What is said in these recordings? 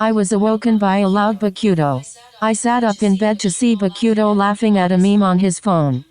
I was awoken by a loud Bokuto. I sat up in bed to see Bokuto laughing at a meme on his phone.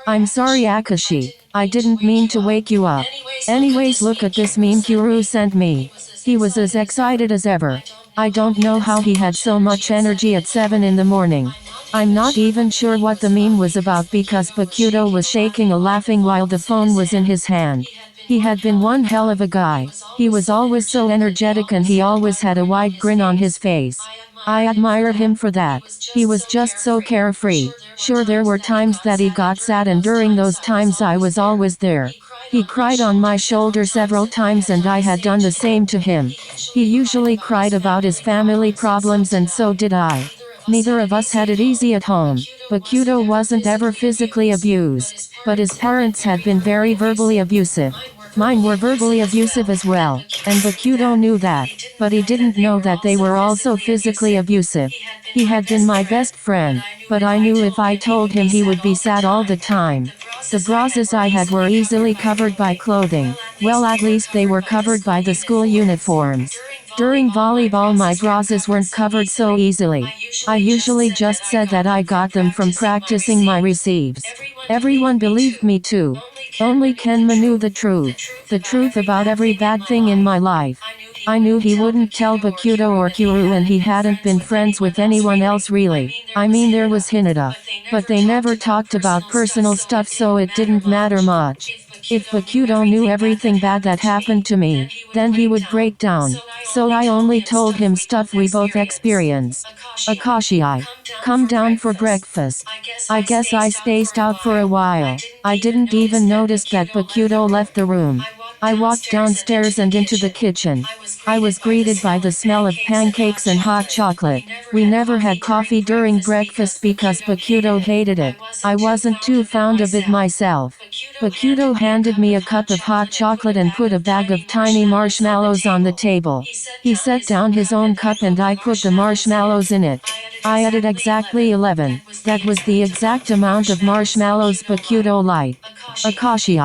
I'm sorry Akashi, I didn't mean to wake you up. Anyways, look at this meme Kuru sent me. He was as excited as ever. I don't know how he had so much energy at 7 in the morning. I'm not even sure what the meme was about because Bokuto was shaking a laughing while the phone was in his hand. He had been one hell of a guy. He was always so energetic and he always had a wide grin on his face. I admire him for that. He was just so carefree. Sure, there were times that he got sad and during those times I was always there. He cried on my shoulder several times and I had done the same to him. He usually cried about his family problems and so did I. Neither of us had it easy at home. Bokuto wasn't ever physically abused, but his parents had been very verbally abusive. Mine were verbally abusive as well, and Bokuto knew that, but he didn't know that they were also physically abusive. He had been my best friend, but I knew if I told him he would be sad all the time. The brazos I had were easily covered by clothing. Well, at least they were covered by the school uniforms. During volleyball my brazos weren't covered so easily. I usually just said that I got them from practicing my receives. Everyone believed me too. Only Kenma knew the truth about every bad thing in my life. I knew he wouldn't tell Bokuto or Kuru and he hadn't been friends with anyone else really. I mean there was Hinata. But they never talked about personal stuff so it didn't matter much. If Bokuto knew everything bad that happened to me, then he would break down. So I only told him stuff we both experienced. Akashi, come down for breakfast. I guess I spaced out for a while. I didn't even notice that Bokuto left the room. I walked downstairs and into the kitchen. I was greeted by the smell of pancakes and hot chocolate. We never had coffee during breakfast because Bokuto hated it. I wasn't too fond of it myself. Bokuto handed me a cup of hot chocolate and put a bag of tiny marshmallows on the table. He set down his own cup and I put the marshmallows in it. I added exactly 11. That was the exact amount of marshmallows Bokuto liked. Akashi,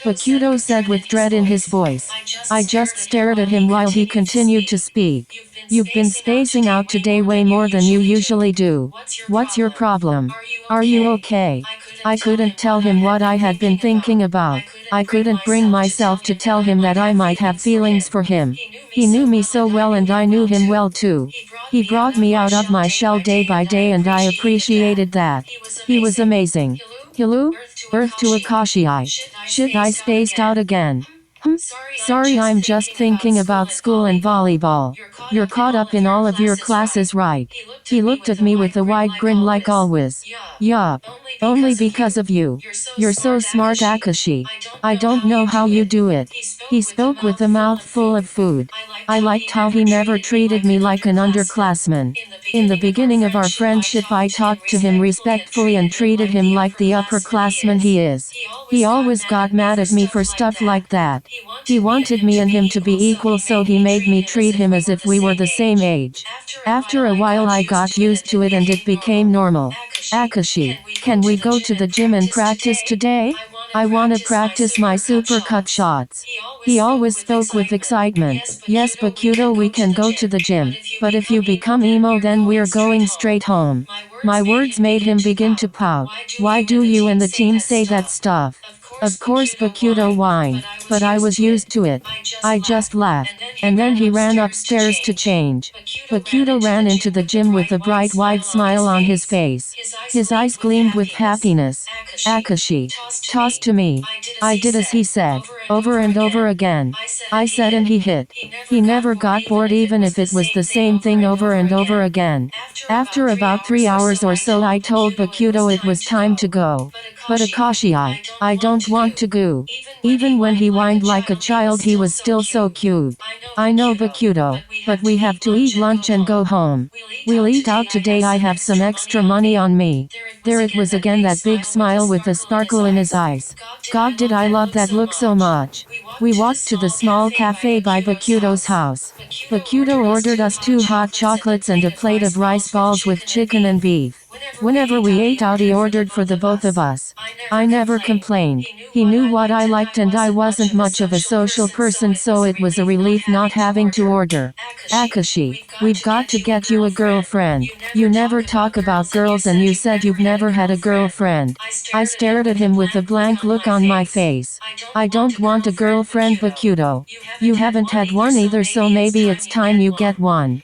Bokuto said with dread in his voice. I just stared at him while he continued to speak. You've been spacing out today way more than you usually do. What's your problem? Are you okay? I couldn't tell him what I had been thinking about. I couldn't bring myself to tell him that I might have feelings for him. He knew me so well and I knew him well too. He brought me out of my shell day by day and I appreciated that. He was amazing. Hello? Earth to Akashi. Shit, I spaced out again. Sorry, I'm just thinking about school and volleyball. You're caught up in all of your classes, right? He looked at me with a wide grin like always. Yup. Only because of you. You're so smart, Akashi. I don't know how you do it. He spoke with a mouth full of food. I liked how he never treated me like an underclassman. In the beginning of our friendship I talked to him respectfully and treated him like the upperclassman he is. He always got mad at me for stuff like that. He wanted me and him to be equal so he made me treat him as if we were the same age. After a while I got used to it and it became normal. Akashi, can we go to the gym and practice today? I wanna practice my super cut shots. He always spoke with excitement. Yes Bokuto, we can go to the gym, but if you become emo then we're going straight home. My words made him begin to pout. Why do you and the team say that stuff? Of course Bokuto whined, but I was used to it. I just laughed, and then he ran upstairs to change. Bokuto ran into the gym with a bright wide smile on his face. His eyes gleamed with happiness. Akashi, toss to me. I did as he said, over and over again. I said and he hit. He never got bored even if it was the same thing over and over again. After about 3 hours or so I told Bokuto it was time to go. But Akashi, I don't want to go. Even when he whined like a child he was still so cute. I know Bokuto, but we have to eat lunch and go home. We'll eat out today, I have some extra money on me. There it was again, that big smile with a sparkle in his eyes. God, did I love that look so much. We walked to the small cafe by Bokuto's house. Bokuto ordered us 2 hot chocolates and a plate of rice balls with chicken and beef. Whenever we ate out he ordered for the both of us. I never complained. He knew what I liked and I wasn't much of a social person, so it was a relief not having to order. Akashi, we've got to get you a girlfriend. You never talk about girls and you said you've never had a girlfriend. I stared at him with a blank look on my face. I don't want a girlfriend, Bakuto. You haven't had one either, so maybe it's time you get one.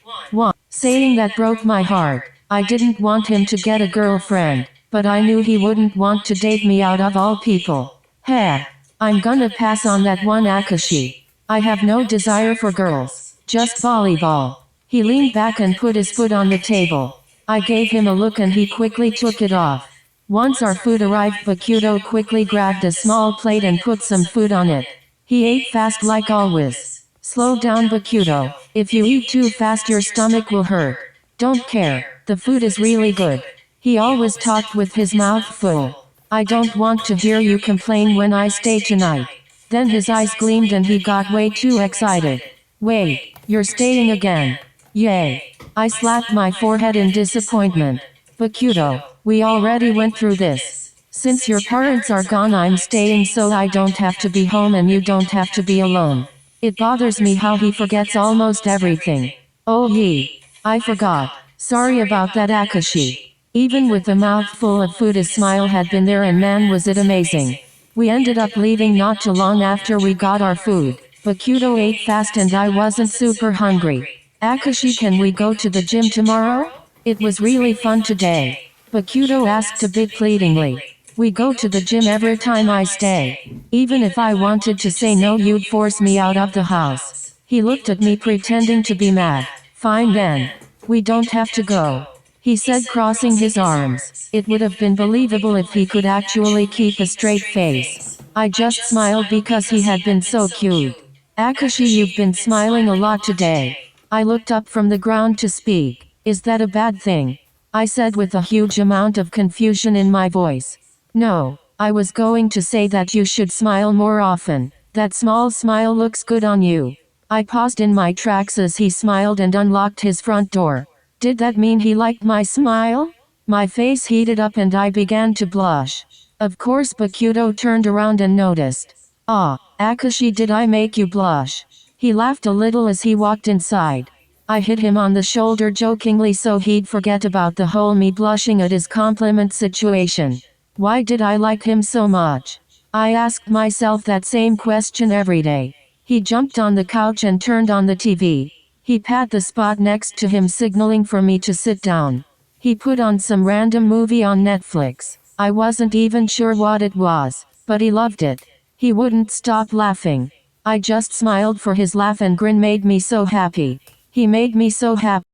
Saying that broke my heart. I didn't want him to get a girlfriend, but I knew he wouldn't want to date me out of all people. Heh. I'm gonna pass on that one, Akashi. I have no desire for girls. Just volleyball. He leaned back and put his foot on the table. I gave him a look and he quickly took it off. Once our food arrived, Bakuto quickly grabbed a small plate and put some food on it. He ate fast like always. Slow down, Bakuto. If you eat too fast your stomach will hurt. Don't care. The food is really good. He always talked with his mouth full. I don't want to hear you complain when I stay tonight. Then his eyes gleamed and he got way too excited. Wait, you're staying again? Yay. I slapped my forehead in disappointment. Bakuto, we already went through this. Since your parents are gone, I'm staying so I don't have to be home and you don't have to be alone. It bothers me how he forgets almost everything. Oh yee. I forgot. Sorry about that, Akashi. Even with a mouthful of food his smile had been there, and man was it amazing. We ended up leaving not too long after we got our food. Bakuto ate fast and I wasn't super hungry. Akashi, can we go to the gym tomorrow? It was really fun today. Bakuto asked a bit pleadingly. We go to the gym every time I stay. Even if I wanted to say no, you'd force me out of the house. He looked at me pretending to be mad. Fine then. We don't have to go, he said, crossing his arms. It would have been believable if he could actually keep a straight face. I just smiled because he had been so cute. Akashi, you've been smiling a lot today. I looked up from the ground to speak. Is that a bad thing? I said with a huge amount of confusion in my voice. No, I was going to say that you should smile more often. That small smile looks good on you. I paused in my tracks as he smiled and unlocked his front door. Did that mean he liked my smile? My face heated up and I began to blush. Of course Bakuto turned around and noticed. Ah, Akashi, did I make you blush? He laughed a little as he walked inside. I hit him on the shoulder jokingly so he'd forget about the whole me blushing at his compliment situation. Why did I like him so much? I asked myself that same question every day. He jumped on the couch and turned on the TV. He pat the spot next to him, signaling for me to sit down. He put on some random movie on Netflix. I wasn't even sure what it was, but he loved it. He wouldn't stop laughing. I just smiled for his laugh and grin made me so happy. He made me so happy.